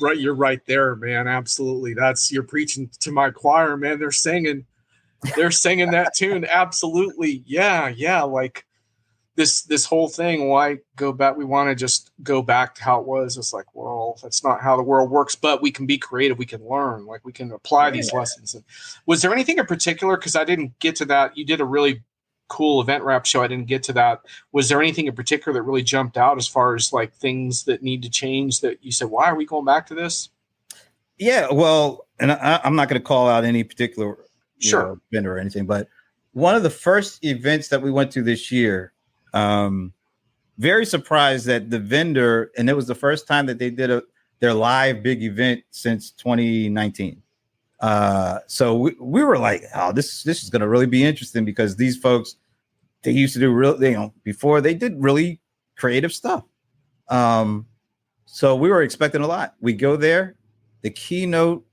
right. You're right there, man. Absolutely. You're preaching to my choir, man. They're singing that tune. Absolutely. Yeah. Like this whole thing, why go back? We want to just go back to how it was. It's like, well, that's not how the world works, but we can be creative. We can learn, like we can apply these lessons. And was there anything in particular? Cause I didn't get to that. You did a really cool event wrap show. I didn't get to that. Was there anything in particular that really jumped out as far as like things that need to change that you said, why are we going back to this? Yeah, well, and I'm not going to call out any particular vendor or anything, but one of the first events that we went to this year, very surprised that the vendor, and it was the first time that they did their live big event since 2019. So we were like, oh, this is going to really be interesting, because these folks, they used to do before they did really creative stuff. So we were expecting a lot. We go there, the keynote,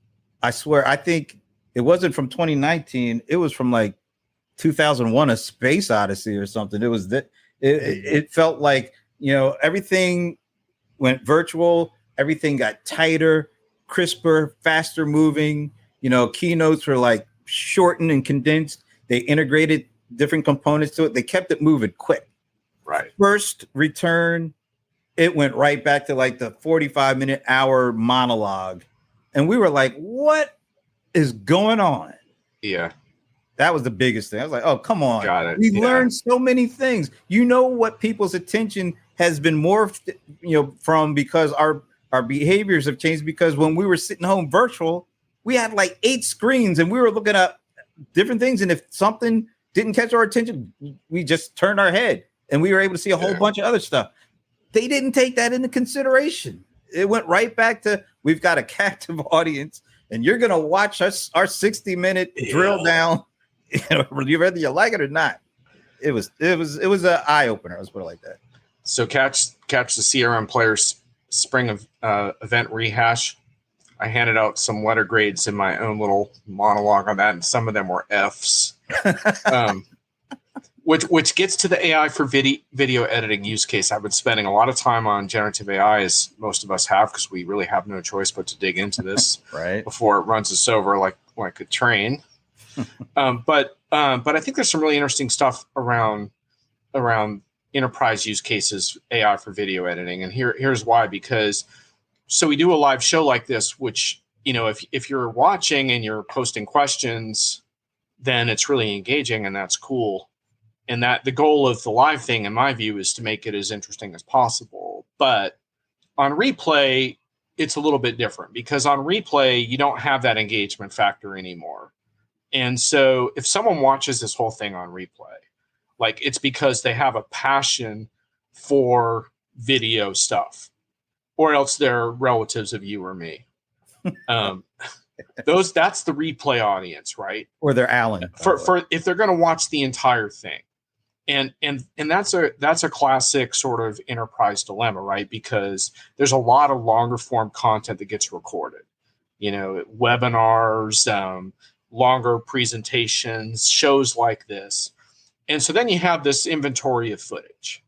I swear, I think it wasn't from 2019. It was from like 2001, A Space Odyssey or something. It was that it felt like, everything went virtual. Everything got tighter, crisper, faster moving. Keynotes were like shortened and condensed. They integrated different components to it. They kept it moving quick. Right. First return, it went right back to like the 45-minute hour monologue. And we were like, what is going on? Yeah. That was the biggest thing. I was like, oh, come on. Got it. We learned so many things. You know what people's attention has been morphed, from, because our behaviors have changed, because when we were sitting home virtual, we had like 8 screens and we were looking at different things. And if something didn't catch our attention, we just turned our head and we were able to see a whole bunch of other stuff. They didn't take that into consideration. It went right back to, we've got a captive audience and you're going to watch us, our 60-minute drill down, whether you like it or not. It was an eye opener. Let's put it like that. So catch the CRM Players spring of event rehash. I handed out some letter grades in my own little monologue on that, and some of them were Fs. Which gets to the AI for video editing use case. I've been spending a lot of time on generative AI, as most of us have, because we really have no choice but to dig into this right before it runs us over like a train. But I think there's some really interesting stuff around enterprise use cases, AI for video editing, and here's why. Because so we do a live show like this, which if you're watching and you're posting questions, then it's really engaging and that's cool. And that the goal of the live thing, in my view, is to make it as interesting as possible. But on replay, it's a little bit different, because on replay, you don't have that engagement factor anymore. And so if someone watches this whole thing on replay, like, it's because they have a passion for video stuff, or else they're relatives of you or me. That's the replay audience, right? Or they're Alan. For if they're going to watch the entire thing. And that's a classic sort of enterprise dilemma, right? Because there's a lot of longer form content that gets recorded, webinars, longer presentations, shows like this. And so then you have this inventory of footage,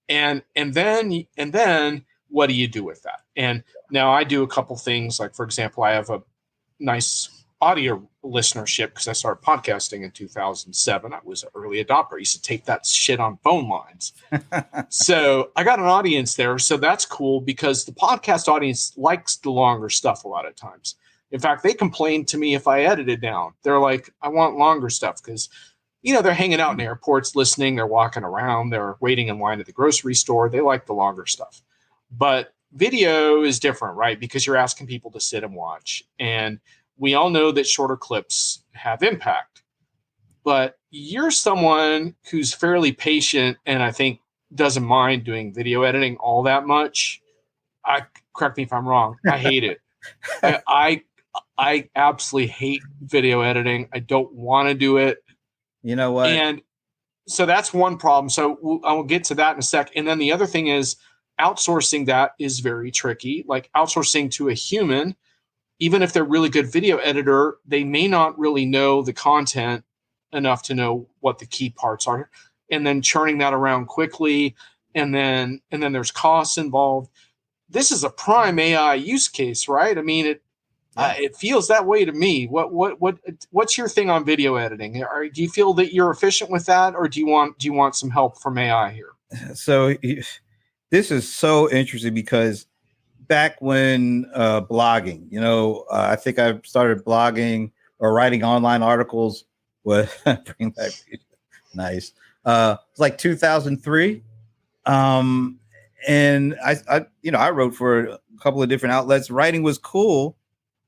and then what do you do with that? And now I do a couple things, like, for example, I have a nice audio listenership because I started podcasting in 2007. I was an early adopter. I used to tape that shit on phone lines. So I got an audience there. So that's cool, because the podcast audience likes the longer stuff a lot of times. In fact, they complain to me if I edit it down. They're like, I want longer stuff, because they're hanging out in airports listening, they're walking around, they're waiting in line at the grocery store. They like the longer stuff. But video is different, right? Because you're asking people to sit and watch. And we all know that shorter clips have impact. But you're someone who's fairly patient and I think doesn't mind doing video editing all that much. Correct me if I'm wrong. I hate it. I absolutely hate video editing. I don't want to do it. You know what? And so that's one problem. So I will get to that in a sec. And then the other thing is, outsourcing that is very tricky. Like, outsourcing to a human, even if they're a really good video editor, they may not really know the content enough to know what the key parts are. And then churning that around quickly. And then there's costs involved. This is a prime AI use case, right? I mean, it feels that way to me. What's your thing on video editing? Do you feel that you're efficient with that, or do you want some help from AI here? So this is so interesting, because back when blogging, I think I started blogging or writing online articles. Bring back nice. It's like 2003, and I wrote for a couple of different outlets. Writing was cool,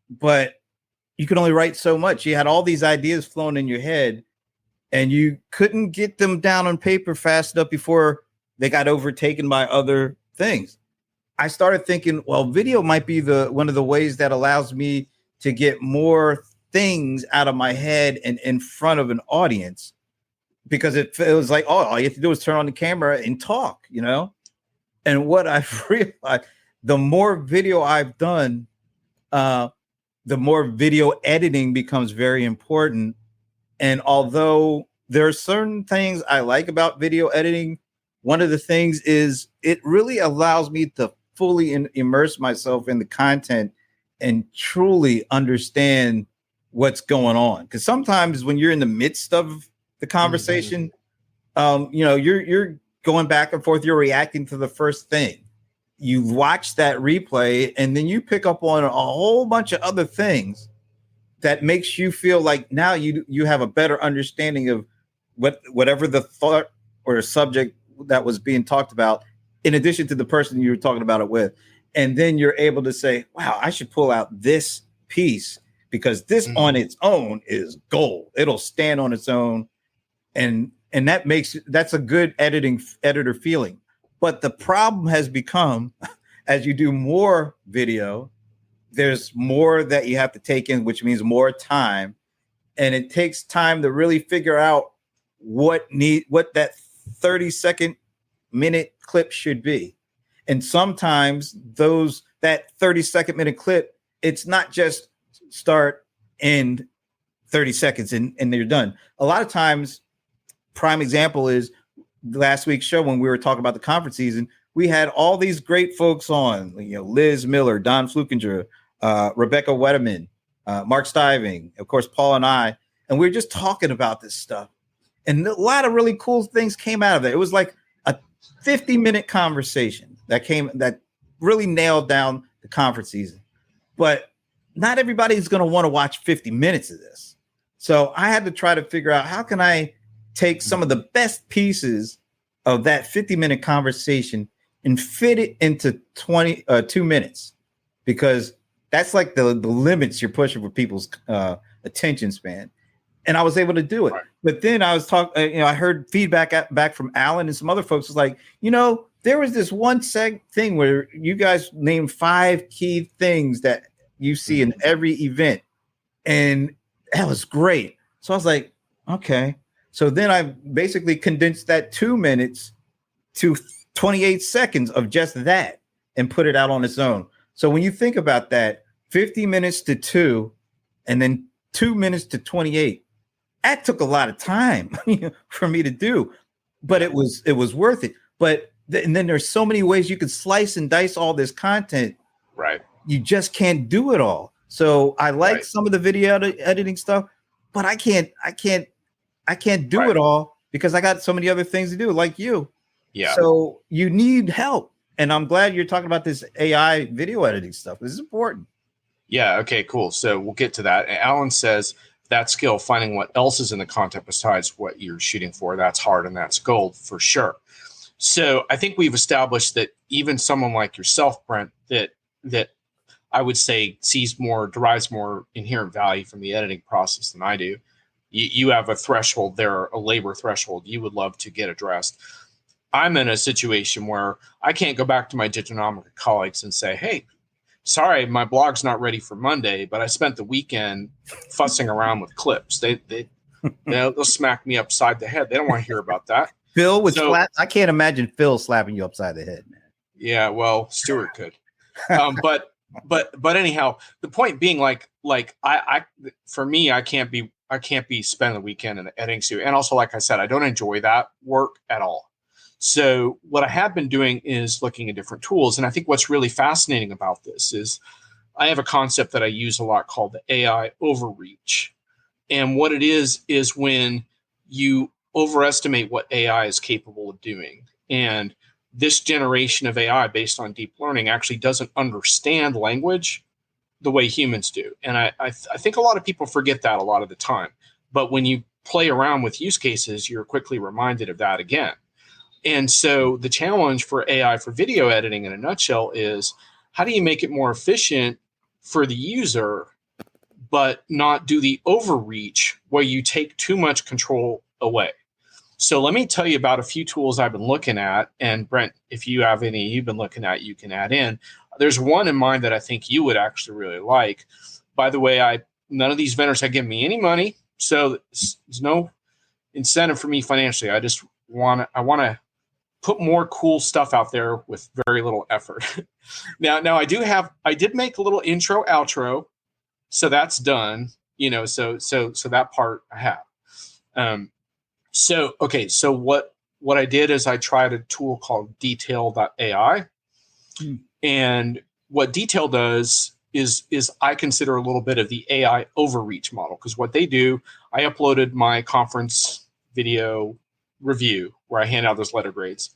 but you could only write so much. You had all these ideas flowing in your head, and you couldn't get them down on paper fast enough before they got overtaken by other things. I started thinking, well, video might be one of the ways that allows me to get more things out of my head and in front of an audience, because it was like, oh, all you have to do is turn on the camera and talk, And what I've realized, the more video I've done, the more video editing becomes very important. And although there are certain things I like about video editing, one of the things is it really allows me to fully immerse myself in the content and truly understand what's going on. Because sometimes when you're in the midst of the conversation, you're going back and forth, you're reacting to the first thing. You watch that replay and then you pick up on a whole bunch of other things that makes you feel like now you have a better understanding of whatever the thought or the subject that was being talked about, in addition to the person you were talking about it with. And then you're able to say, wow, I should pull out this piece because this on its own is gold. It'll stand on its own. And that's a good editor feeling. But the problem has become, as you do more video, there's more that you have to take in, which means more time. And it takes time to really figure out what that 30-second minute clip should be. And sometimes that 30-second minute clip, it's not just start, end, 30 seconds and you're done. A lot of times, prime example is last week's show when we were talking about the conference season, we had all these great folks on, Liz Miller, Don Flukinger, Rebecca Wetterman, Mark Stiving, of course, Paul and I, and we were just talking about this stuff. And a lot of really cool things came out of it. It was like a 50-minute conversation that really nailed down the conference season. But not everybody's going to want to watch 50 minutes of this. So I had to try to figure out how can I take some of the best pieces of that 50-minute conversation and fit it into 2 minutes, because that's like the limits you're pushing for people's attention span. And I was able to do it. Right. But then I was talking, I heard feedback back from Alan and some other folks. Was like, there was this one thing where you guys named 5 key things that you see in every event. And that was great. So I was like, okay. So then I basically condensed that 2 minutes to 28 seconds of just that and put it out on its own. So when you think about that, 50 minutes to 2 and then 2 minutes to 28, that took a lot of time for me to do, but it was worth it. But and then there's so many ways you could slice and dice all this content. Right. You just can't do it all. So I like some of the video editing stuff, but I can't do it all because I got so many other things to do, like you. Yeah. So you need help. And I'm glad you're talking about this AI video editing stuff. This is important. Yeah. Okay, cool. So we'll get to that. Alan says that skill, finding what else is in the content besides what you're shooting for, that's hard and that's gold for sure. So I think we've established that even someone like yourself, Brent, that I would say derives more inherent value from the editing process than I do. You have a threshold there, a labor threshold you would love to get addressed. I'm in a situation where I can't go back to my Diginomica colleagues and say, hey, sorry, my blog's not ready for Monday, but I spent the weekend fussing around with clips. They'll smack me upside the head. They don't want to hear about that. Phil I can't imagine Phil slapping you upside the head, man. Yeah, well, Stuart could. But anyhow, the point being, for me, I can't be spending the weekend in the editing studio. And also, like I said, I don't enjoy that work at all. So what I have been doing is looking at different tools. And I think what's really fascinating about this is I have a concept that I use a lot called the AI overreach. And what it is when you overestimate what AI is capable of doing. And this generation of AI based on deep learning actually doesn't understand language the way humans do. And I think a lot of people forget that a lot of the time. But when you play around with use cases, you're quickly reminded of that again. And so the challenge for AI for video editing in a nutshell is how do you make it more efficient for the user, but not do the overreach where you take too much control away? So let me tell you about a few tools I've been looking at. And Brent, if you have any you've been looking at, you can add in. There's one in mind that I think you would actually really like. By the way, none of these vendors have given me any money, so there's no incentive for me financially. I want to put more cool stuff out there with very little effort. Now I did make a little intro outro, so that's done. So that part I have. So what I did is I tried a tool called detail.ai. And what detail does is I consider a little bit of the AI overreach model, because what they do, I uploaded my conference video review where I hand out those letter grades,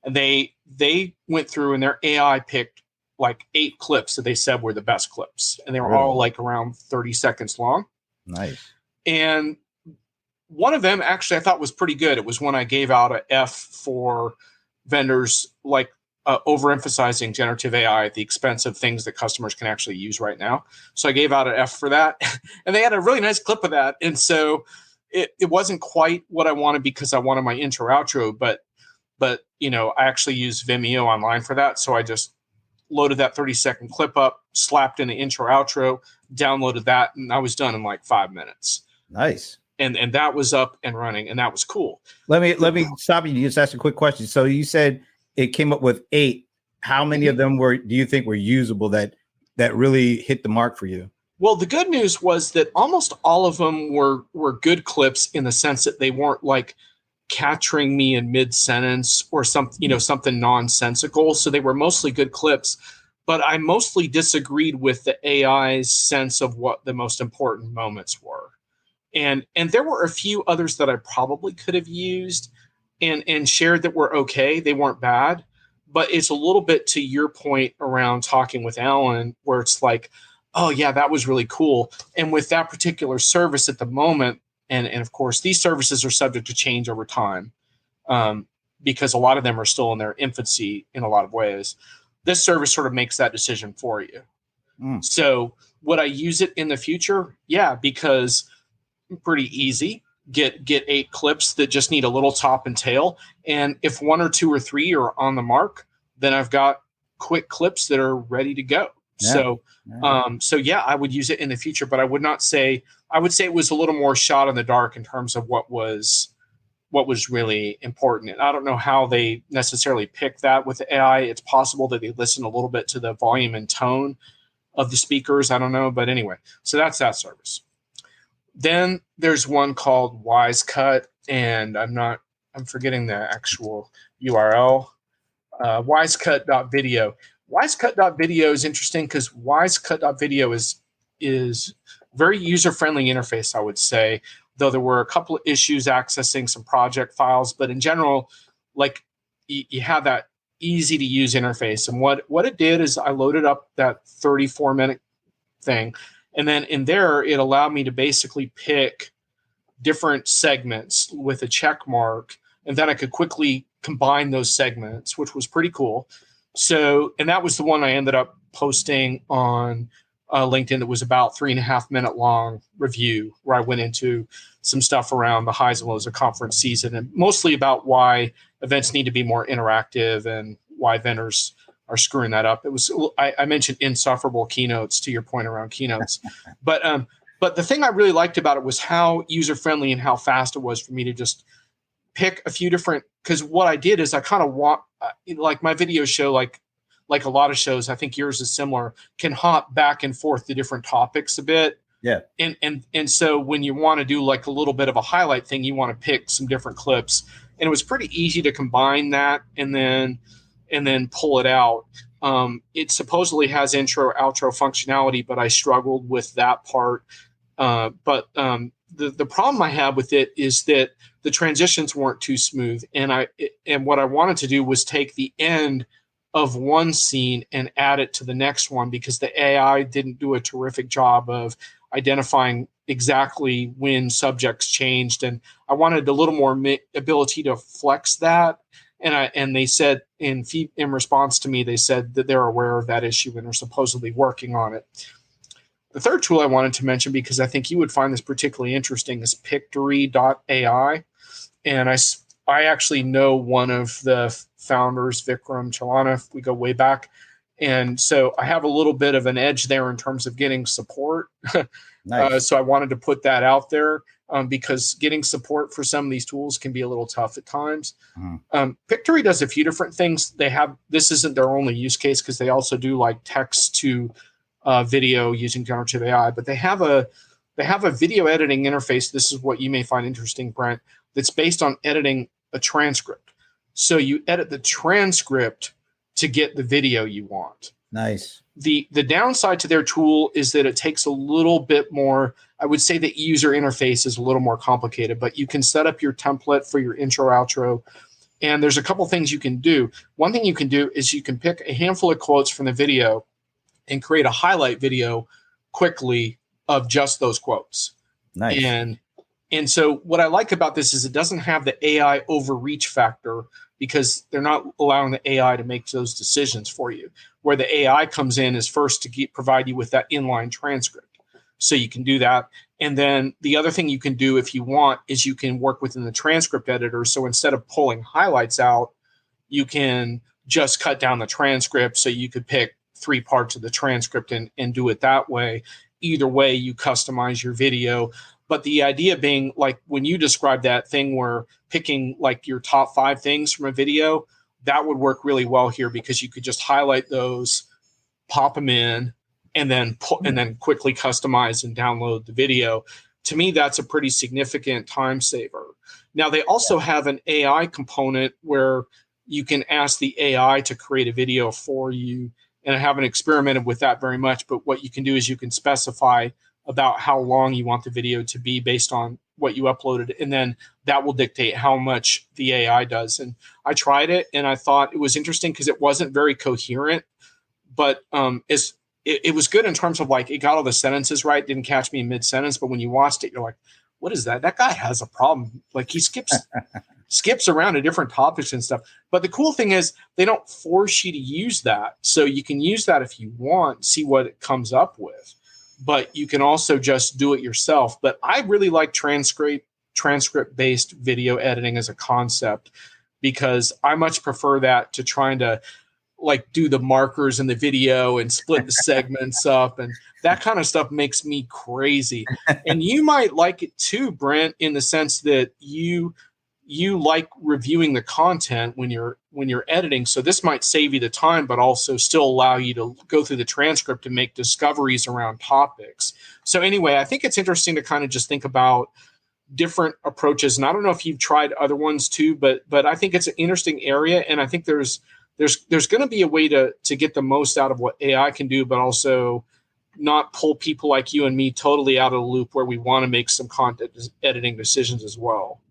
and they went through and their AI picked like 8 clips that they said were the best clips, and they were all like around 30 seconds long. Nice. And one of them actually I thought was pretty good. It was when I gave out a F for vendors like overemphasizing generative AI at the expense of things that customers can actually use right now. So I gave out an F for that, and they had a really nice clip of that. And so it wasn't quite what I wanted, because I wanted my intro outro, but you know, I actually used Vimeo Online for that. So I just loaded that 30-second clip up, slapped in the intro outro, downloaded that, and I was done in like 5 minutes. Nice. And that was up and running, and that was cool. Let me stop you. Just ask a quick question. So you said it came up with 8. How many of them do you think were usable that really hit the mark for you? Well, the good news was that almost all of them were good clips, in the sense that they weren't like capturing me in mid-sentence or something nonsensical. So they were mostly good clips, but I mostly disagreed with the AI's sense of what the most important moments were. And there were a few others that I probably could have used and shared that were okay. They weren't bad, but it's a little bit to your point around talking with Alan, where it's like, oh yeah, that was really cool. And with that particular service at the moment, and of course these services are subject to change over time, because a lot of them are still in their infancy in a lot of ways. This service sort of makes that decision for you. So would I use it in the future? Yeah, because pretty easy. Get 8 clips that just need a little top and tail. And if 1 or 2 or 3 are on the mark, then I've got quick clips that are ready to go. Yeah. So yeah, I would use it in the future, but I would say it was a little more shot in the dark in terms of what was really important. And I don't know how they necessarily pick that with the AI. It's possible that they listen a little bit to the volume and tone of the speakers. I don't know. But anyway, so that's that service. Then there's one called WiseCut, and I'm forgetting the actual URL. WiseCut.video. WiseCut.video is interesting because WiseCut.video is very user-friendly interface, I would say, though there were a couple of issues accessing some project files, but in general, like you have that easy to use interface. And what it did is I loaded up that 34-minute thing, and then in there, it allowed me to basically pick different segments with a check mark, and then I could quickly combine those segments, which was pretty cool. So, and that was the one I ended up posting on LinkedIn that was about 3.5 minute long review, where I went into some stuff around the highs and lows of conference season, and mostly about why events need to be more interactive and why vendors are screwing that up. It was I mentioned insufferable keynotes, to your point around keynotes, but the thing I really liked about it was how user friendly and how fast it was for me to just pick a few different. Because what I did is I kind of want like my video show, like a lot of shows, I think yours is similar, can hop back and forth to different topics a bit. Yeah. And so when you want to do like a little bit of a highlight thing, you want to pick some different clips, and it was pretty easy to combine that and then pull it out. It supposedly has intro outro functionality, but I struggled with that part. But the problem I had with it is that the transitions weren't too smooth, and what I wanted to do was take the end of one scene and add it to the next one, because the AI didn't do a terrific job of identifying exactly when subjects changed, and I wanted a little more ability to flex that. And they said in response to me, they said that they're aware of that issue and are supposedly working on it. The third tool I wanted to mention, because I think you would find this particularly interesting, is Pictory.ai. And I actually know one of the founders, Vikram Chalana. We go way back. And so I have a little bit of an edge there in terms of getting support. Nice. So I wanted to put that out there, because getting support for some of these tools can be a little tough at times. Pictory does a few different things. This isn't their only use case, because they also do like text to video using generative AI, but they have a video editing interface. This is what you may find interesting, Brent, that's based on editing a transcript. So you edit the transcript to get the video you want. Nice. the downside to their tool is that it takes a little bit more. I would say the user interface is a little more complicated, but you can set up your template for your intro, outro, and there's a couple things you can do. One thing you can do is you can pick a handful of quotes from the video and create a highlight video quickly of just those quotes. Nice. And so what I like about this is it doesn't have the AI overreach factor, because they're not allowing the AI to make those decisions for you. Where the AI comes in is first to provide you with that inline transcript. So you can do that. And then the other thing you can do if you want is you can work within the transcript editor. So instead of pulling highlights out, you can just cut down the transcript. So you could pick 3 parts of the transcript and do it that way. Either way, you customize your video. But the idea being, like when you described that thing where picking like your top 5 things from a video, that would work really well here, because you could just highlight those, pop them in, and then quickly customize and download the video. To me, that's a pretty significant time saver. Now, they also have an AI component where you can ask the AI to create a video for you. And I haven't experimented with that very much, but what you can do is you can specify about how long you want the video to be based on what you uploaded. And then that will dictate how much the AI does. And I tried it and I thought it was interesting because it wasn't very coherent, but it was good in terms of like, it got all the sentences right, didn't catch me in mid-sentence. But when you watched it, you're like, what is that? That guy has a problem. Like he skips around to different topics and stuff. But the cool thing is they don't force you to use that. So you can use that if you want, see what it comes up with. But you can also just do it yourself. But I really like transcript-based video editing as a concept, because I much prefer that to trying to like do the markers in the video and split the segments up, and that kind of stuff makes me crazy. And you might like it too, Brent, in the sense that you like reviewing the content when you're editing. So this might save you the time, but also still allow you to go through the transcript and make discoveries around topics. So anyway, I think it's interesting to kind of just think about different approaches. And I don't know if you've tried other ones too, but I think it's an interesting area. And I think there's going to be a way to get the most out of what AI can do, but also not pull people like you and me totally out of the loop where we want to make some content editing decisions as well.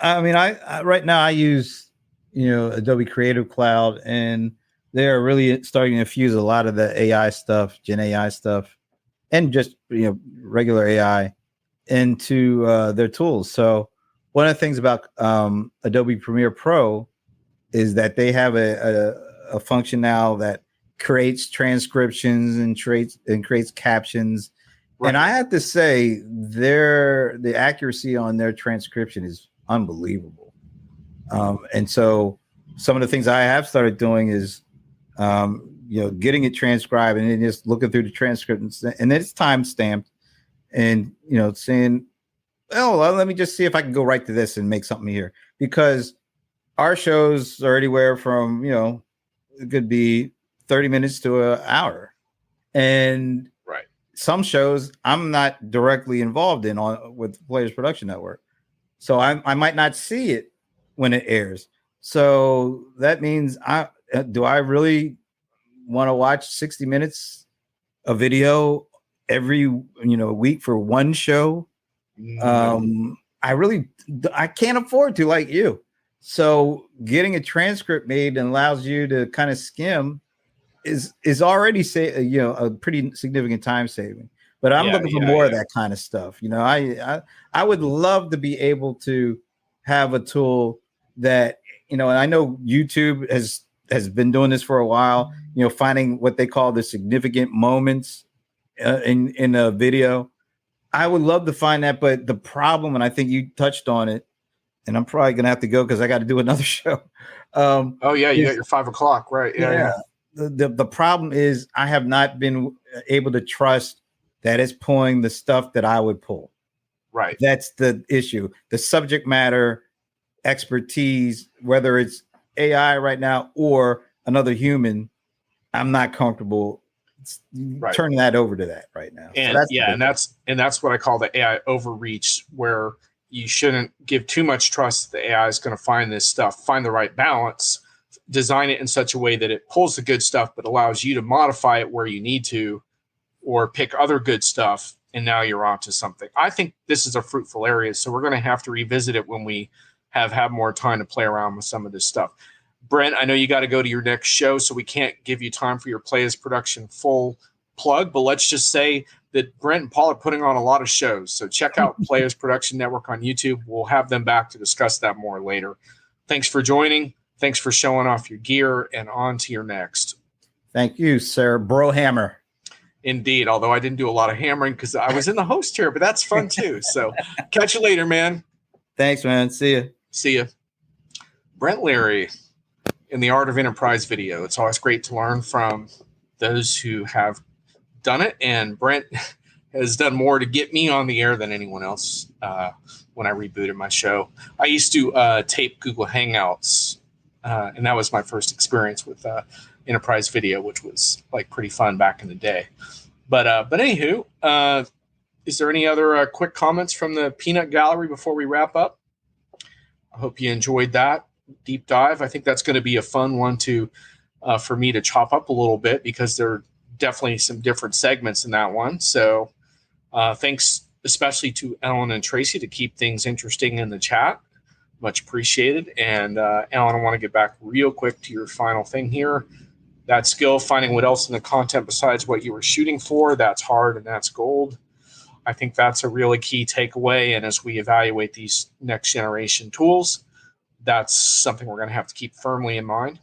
I mean, I right now I use, Adobe Creative Cloud, and they're really starting to infuse a lot of the AI stuff, Gen AI stuff, and just, regular AI into their tools. So one of the things about Adobe Premiere Pro is that they have a function now that creates transcriptions and creates captions. Right. And I have to say, the accuracy on their transcription is unbelievable. And so some of the things I have started doing is, getting it transcribed and then just looking through the transcript and then it's time stamped and, saying, oh, well, let me just see if I can go right to this and make something here, because our shows are anywhere from, it could be 30 minutes to an hour. And right. Some shows I'm not directly involved in with Playaz Production Network. So I might not see it when it airs. So that means do I really want to watch 60 minutes of video every week for one show? Mm-hmm. I can't afford to, like you. So getting a transcript made and allows you to kind of skim is already a pretty significant time saving. But I'm looking for more of that kind of stuff. I would love to be able to have a tool that, and I know YouTube has been doing this for a while, finding what they call the significant moments in a video. I would love to find that. But the problem, and I think you touched on it, and I'm probably going to have to go because I got to do another show. You got your 5 o'clock, right? Yeah. The problem is I have not been able to trust that it's pulling the stuff that I would pull. Right. That's the issue. The subject matter expertise, whether it's AI right now or another human, I'm not comfortable turning that over to that right now. And so that's what I call the AI overreach, where you shouldn't give too much trust that the AI is going to find this stuff, find the right balance, design it in such a way that it pulls the good stuff, but allows you to modify it where you need to, or pick other good stuff. And now you're onto something. I think this is a fruitful area. So we're going to have to revisit it when we have more time to play around with some of this stuff. Brent, I know you got to go to your next show, so we can't give you time for your Playaz Production full plug, but let's just say that Brent and Paul are putting on a lot of shows. So check out Playaz Production Network on YouTube. We'll have them back to discuss that more later. Thanks for joining. Thanks for showing off your gear, and on to your next. Thank you, sir. Bro Hammer. Indeed, although I didn't do a lot of hammering because I was in the host chair, but that's fun too. So catch you later, man. Thanks, man. See you. See you. Brent Leary in the art of enterprise video. It's always great to learn from those who have done it, and Brent has done more to get me on the air than anyone else when I rebooted my show. I used to tape Google Hangouts, and that was my first experience with enterprise video, which was like pretty fun back in the day. But anywho, is there any other quick comments from the peanut gallery before we wrap up? I hope you enjoyed that deep dive. I think that's going to be a fun one to for me to chop up a little bit, because there are definitely some different segments in that one. So thanks especially to Ellen and Tracy to keep things interesting in the chat. Much appreciated. And Ellen, I want to get back real quick to your final thing here. That skill, finding what else in the content besides what you were shooting for, that's hard and that's gold. I think that's a really key takeaway. And as we evaluate these next generation tools, that's something we're going to have to keep firmly in mind.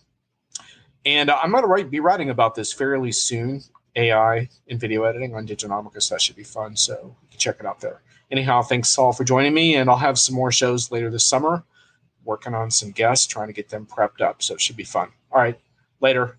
And I'm going to be writing about this fairly soon, AI in video editing on Diginomica. That should be fun. So you can check it out there. Anyhow, thanks all for joining me. And I'll have some more shows later this summer, working on some guests, trying to get them prepped up. So it should be fun. All right, later.